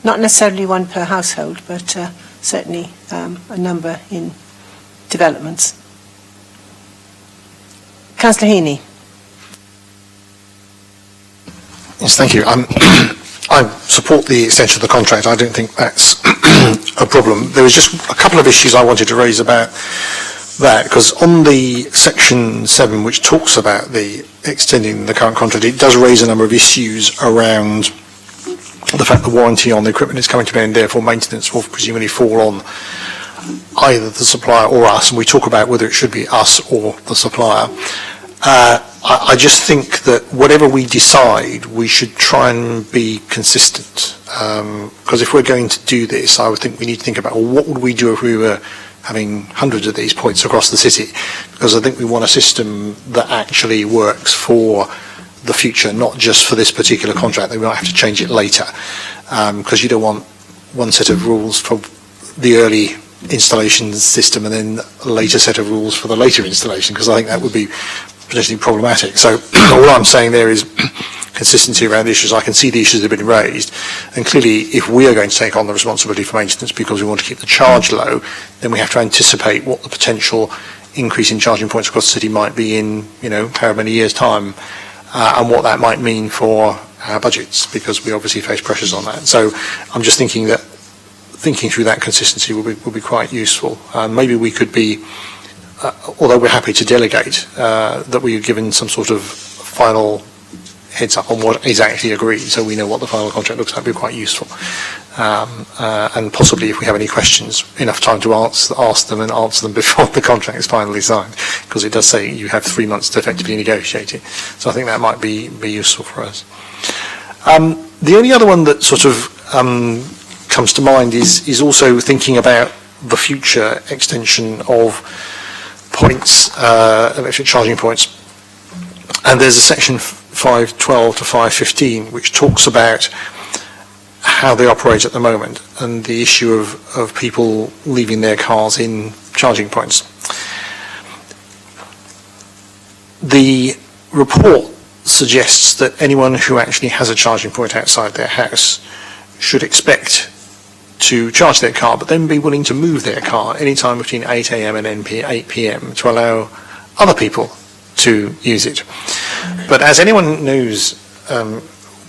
not necessarily one per household, but certainly a number in developments. Councillor Heaney. Yes, thank you. I support the extension of the contract. I don't think that's a problem. There was just a couple of issues I wanted to raise about that, because on the section 7, which talks about the extending the current contract, it does raise a number of issues around the fact the warranty on the equipment is coming to an end, therefore maintenance will presumably fall on either the supplier or us, and we talk about whether it should be us or the supplier. I just think that whatever we decide, we should try and be consistent, because if we're going to do this, I would think we need to think about, well, what would we do if we were having hundreds of these points across the city? Because I think we want a system that actually works for the future, not just for this particular contract. They might have to change it later, because you don't want one set of rules for the early installation system and then a later set of rules for the later installation, because I think that would be potentially problematic. So all I'm saying there is consistency around issues. I can see the issues that have been raised, and clearly if we are going to take on the responsibility for maintenance because we want to keep the charge low, then we have to anticipate what the potential increase in charging points across the city might be in, however many years' time, and what that might mean for our budgets, because we obviously face pressures on that. So I'm just thinking through that consistency will be quite useful. Maybe we could be, although we're happy to delegate, that we are given some sort of final heads up on what is actually agreed, so we know what the final contract looks like. Would be quite useful. And possibly, if we have any questions, enough time to ask them and answer them before the contract is finally signed, because it does say you have 3 months to effectively negotiate it. So I think that might be useful for us. The only other one that sort of comes to mind is also thinking about the future extension of points, electric charging points. And there's a section 512 to 515 which talks about how they operate at the moment and the issue of people leaving their cars in charging points. The report suggests that anyone who actually has a charging point outside their house should expect to charge their car, but then be willing to move their car anytime between 8 a.m. and 8 p.m. to allow other people to use it. But as anyone knows,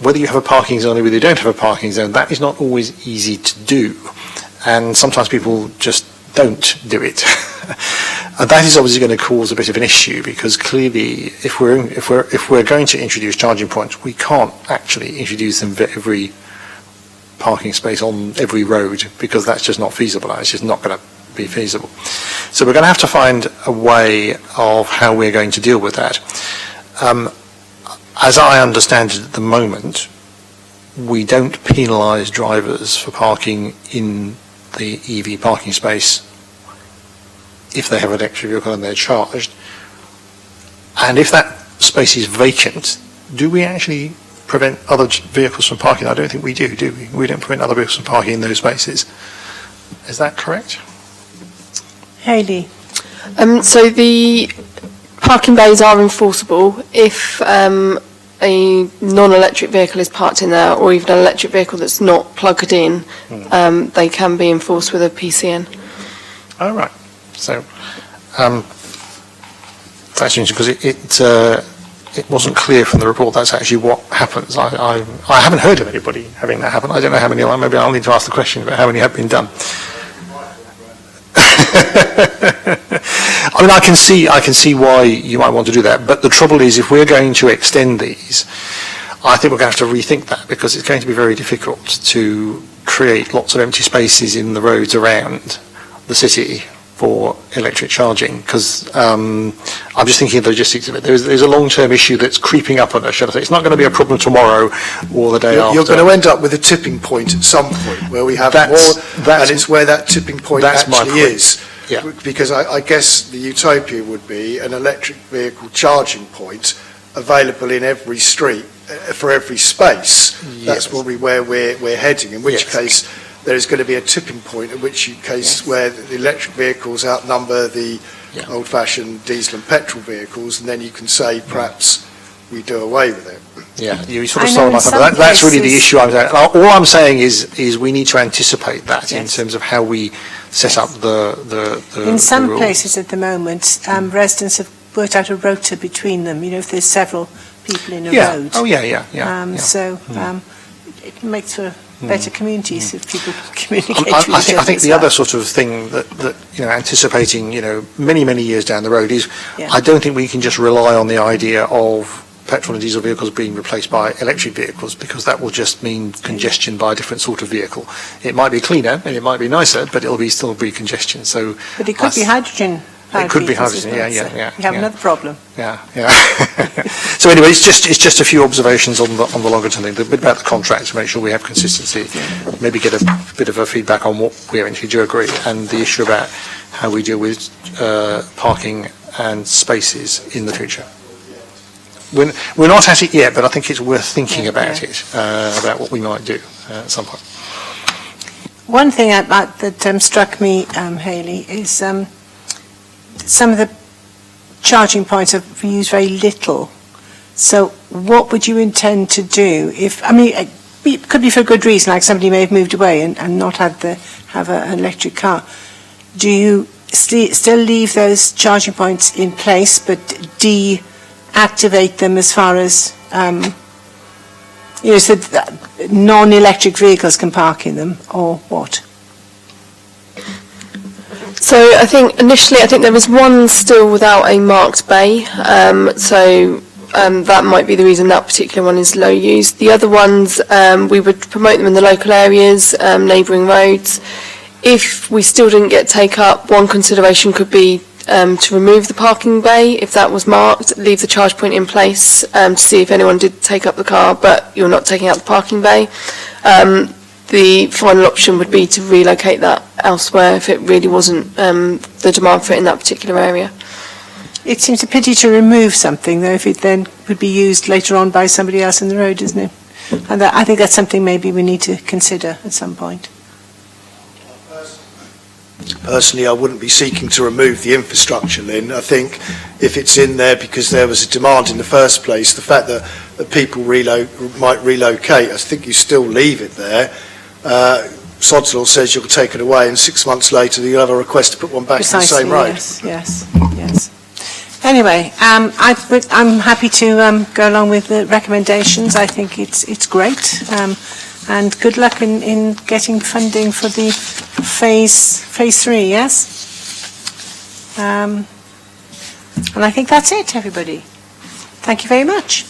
whether you have a parking zone or whether you don't have a parking zone, that is not always easy to do. And sometimes people just don't do it. And that is obviously going to cause a bit of an issue, because clearly if we're going to introduce charging points, we can't actually introduce them for every parking space on every road, because that's just not feasible. It's just not going to be feasible. So we're going to have to find a way of how we're going to deal with that. As I understand it at the moment, we don't penalise drivers for parking in the EV parking space if they have an electric vehicle and they're charged. And if that space is vacant, do we actually prevent other vehicles from parking? I don't think we do we? We don't prevent other vehicles from parking in those spaces. Is that correct? Hayley. So the parking bays are enforceable if a non-electric vehicle is parked in there, or even an electric vehicle that's not plugged in. They can be enforced with a PCN. Oh, right. So that's interesting, because it wasn't clear from the report that's actually what happens. I haven't heard of anybody having that happen. I don't know how many. Maybe I'll need to ask the question about how many have been done. I mean, I can see why you might want to do that, but the trouble is, if we're going to extend these, I think we're going to have to rethink that, because it's going to be very difficult to create lots of empty spaces in the roads around the city for electric charging, because I'm just thinking of the logistics of it. There's a long-term issue that's creeping up on us, should I say. It's not going to be a problem tomorrow or the day after. You're going to end up with a tipping point at some point where we have more, and it's where that tipping point actually is. Yeah. Because I guess the utopia would be an electric vehicle charging point available in every street for every space. Yes. That's probably where we're heading, in which case there is going to be a tipping point, in which case where the electric vehicles outnumber the old-fashioned diesel and petrol vehicles, and then you can say perhaps we do away with it. Yeah, you sort of stole my thunder. That's really the issue I'm saying. All I'm saying is we need to anticipate that in terms of how we set up the In some rules. places at the moment, residents have worked out a rota between them, if there's several people in a road. Oh, yeah. So it makes for better communities if people communicate with each I other. think as the well. other sort of thing that anticipating, many years down the road is, Yeah. I don't think we can just rely on the idea of petrol and diesel vehicles being replaced by electric vehicles, because that will just mean congestion by a different sort of vehicle. It might be cleaner and it might be nicer, but it'll still be congestion. So, But it could be hydrogen. It could be vehicles as hydrogen, well, yeah. so you have another problem. Yeah. So anyway, it's just a few observations on the longer term thing. A bit about the contract to make sure we have consistency. Maybe get a bit of a feedback on what we eventually do agree, and the issue about how we deal with parking and spaces in the future. We're not at it yet, but I think it's worth thinking about it, about what we might do at some point. One thing that struck me, Hayley, is some of the charging points are used very little. So what would you intend to do if, it could be for a good reason, like somebody may have moved away and not have an electric car. Do you still leave those charging points in place but deactivate them as far as, so that non-electric vehicles can park in them, or what? So I think initially there was one still without a marked bay, that might be the reason that particular one is low use. The other ones, we would promote them in the local areas, neighbouring roads. If we still didn't get take up, one consideration could be to remove the parking bay if that was marked, leave the charge point in place to see if anyone did take up the car, but you're not taking out the parking bay. The final option would be to relocate that elsewhere if it really wasn't the demand for it in that particular area. It seems a pity to remove something, though, if it then would be used later on by somebody else in the road, isn't it? And I think that's something maybe we need to consider at some point. Personally, I wouldn't be seeking to remove the infrastructure, Lynn. I think if it's in there because there was a demand in the first place, the fact that people might relocate, I think you still leave it there. Sod's Law says you'll take it away, and 6 months later you'll have a request to put one back Precisely, in the same road. Yes. Anyway, I'm happy to go along with the recommendations. I think it's great, and good luck in getting funding for the phase 3. Yes, and I think that's it, everybody. Thank you very much.